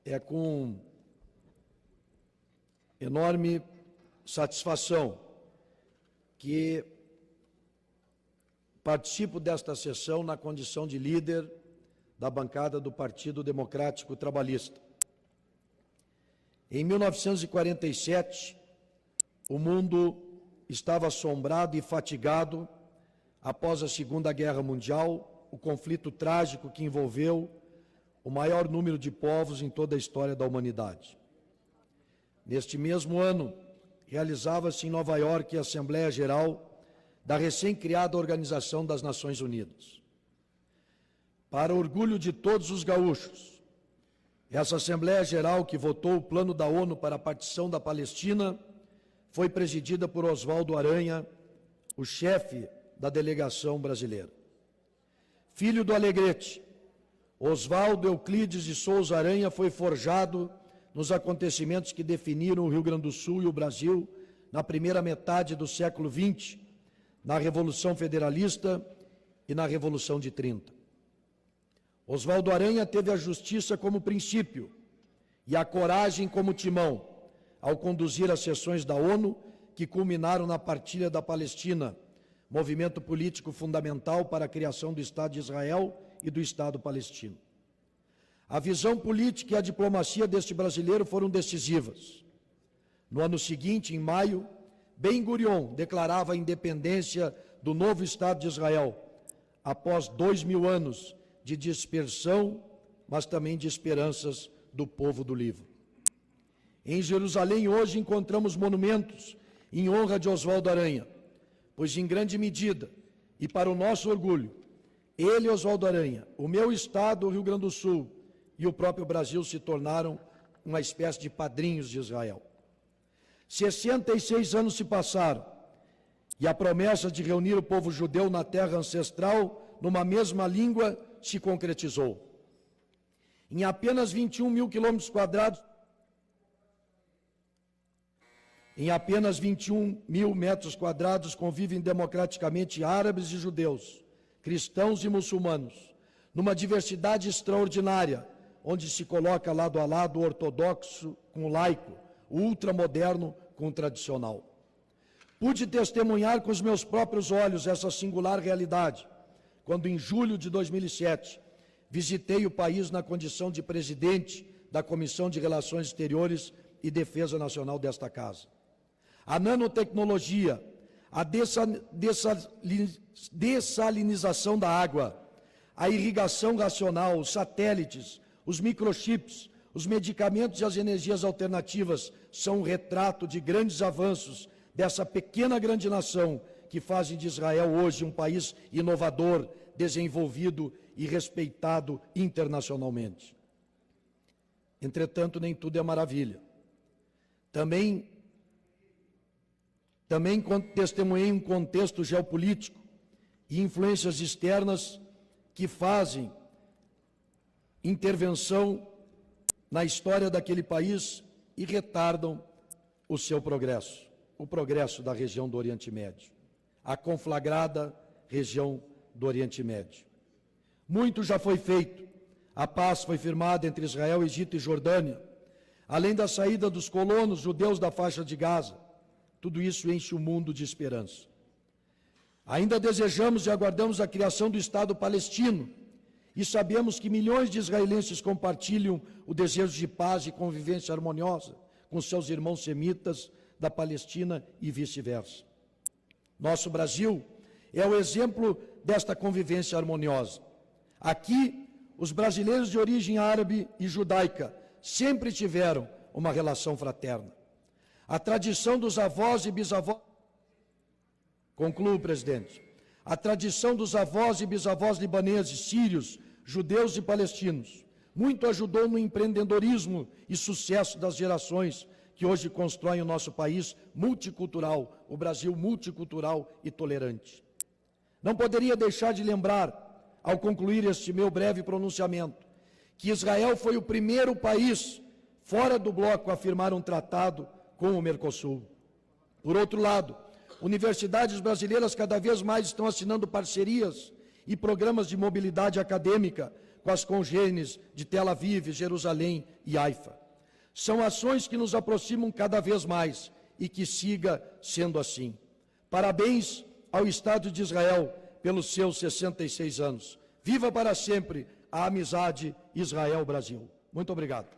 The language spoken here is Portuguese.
É com enorme satisfação que participo desta sessão na condição de líder da bancada do Partido Democrático Trabalhista. Em 1947, o mundo estava assombrado e fatigado após a Segunda Guerra Mundial, o conflito trágico que envolveu o maior número de povos em toda a história da humanidade. Neste mesmo ano, realizava-se em Nova York a Assembleia Geral da recém-criada Organização das Nações Unidas. Para orgulho de todos os gaúchos, essa Assembleia Geral que votou o plano da ONU para a partição da Palestina foi presidida por Oswaldo Aranha, o chefe da delegação brasileira. Filho do Alegrete, Oswaldo Euclides de Souza Aranha foi forjado nos acontecimentos que definiram o Rio Grande do Sul e o Brasil na primeira metade do século XX, na Revolução Federalista e na Revolução de 30. Oswaldo Aranha teve a justiça como princípio e a coragem como timão ao conduzir as sessões da ONU que culminaram na partilha da Palestina, movimento político fundamental para a criação do Estado de Israel e do Estado palestino. A visão política e a diplomacia deste brasileiro foram decisivas. No ano seguinte, em maio, Ben-Gurion declarava a independência do novo Estado de Israel, após 2000 anos de dispersão, mas também de esperanças do povo do livro. Em Jerusalém, hoje, encontramos monumentos em honra de Oswaldo Aranha, pois, em grande medida, e para o nosso orgulho, ele, Oswaldo Aranha, o meu estado, o Rio Grande do Sul, e o próprio Brasil se tornaram uma espécie de padrinhos de Israel. 66 anos se passaram, e a promessa de reunir o povo judeu na terra ancestral, numa mesma língua, se concretizou. Em apenas 21 mil quilômetros quadrados, em apenas 21 mil metros quadrados convivem democraticamente árabes e judeus, cristãos e muçulmanos, numa diversidade extraordinária, onde se coloca lado a lado o ortodoxo com o laico, o ultramoderno com o tradicional. Pude testemunhar com os meus próprios olhos essa singular realidade, quando em julho de 2007 visitei o país na condição de presidente da Comissão de Relações Exteriores e Defesa Nacional desta casa. A nanotecnologia, a dessalinização da água, a irrigação racional, os satélites, os microchips, os medicamentos e as energias alternativas são um retrato de grandes avanços dessa pequena grande nação que fazem de Israel hoje um país inovador, desenvolvido e respeitado internacionalmente. Entretanto, nem tudo é maravilha. Também testemunhei um contexto geopolítico e influências externas que fazem intervenção na história daquele país e retardam o seu progresso, o progresso da região do Oriente Médio, a conflagrada região do Oriente Médio. Muito já foi feito. A paz foi firmada entre Israel, Egito e Jordânia, além da saída dos colonos judeus da faixa de Gaza. Tudo isso enche o mundo de esperança. Ainda desejamos e aguardamos a criação do Estado palestino e sabemos que milhões de israelenses compartilham o desejo de paz e convivência harmoniosa com seus irmãos semitas da Palestina e vice-versa. Nosso Brasil é o exemplo desta convivência harmoniosa. Aqui, os brasileiros de origem árabe e judaica sempre tiveram uma relação fraterna. A tradição dos avós e bisavós... Concluo, presidente. A tradição dos avós e bisavós libaneses, sírios, judeus e palestinos muito ajudou no empreendedorismo e sucesso das gerações que hoje constroem o nosso país multicultural, o Brasil multicultural e tolerante. Não poderia deixar de lembrar, ao concluir este meu breve pronunciamento, que Israel foi o primeiro país fora do bloco a firmar um tratado com o Mercosul. Por outro lado, universidades brasileiras cada vez mais estão assinando parcerias e programas de mobilidade acadêmica com as congêneres de Tel Aviv, Jerusalém e Haifa. São ações que nos aproximam cada vez mais e que siga sendo assim. Parabéns ao Estado de Israel pelos seus 66 anos. Viva para sempre a amizade Israel-Brasil. Muito obrigado.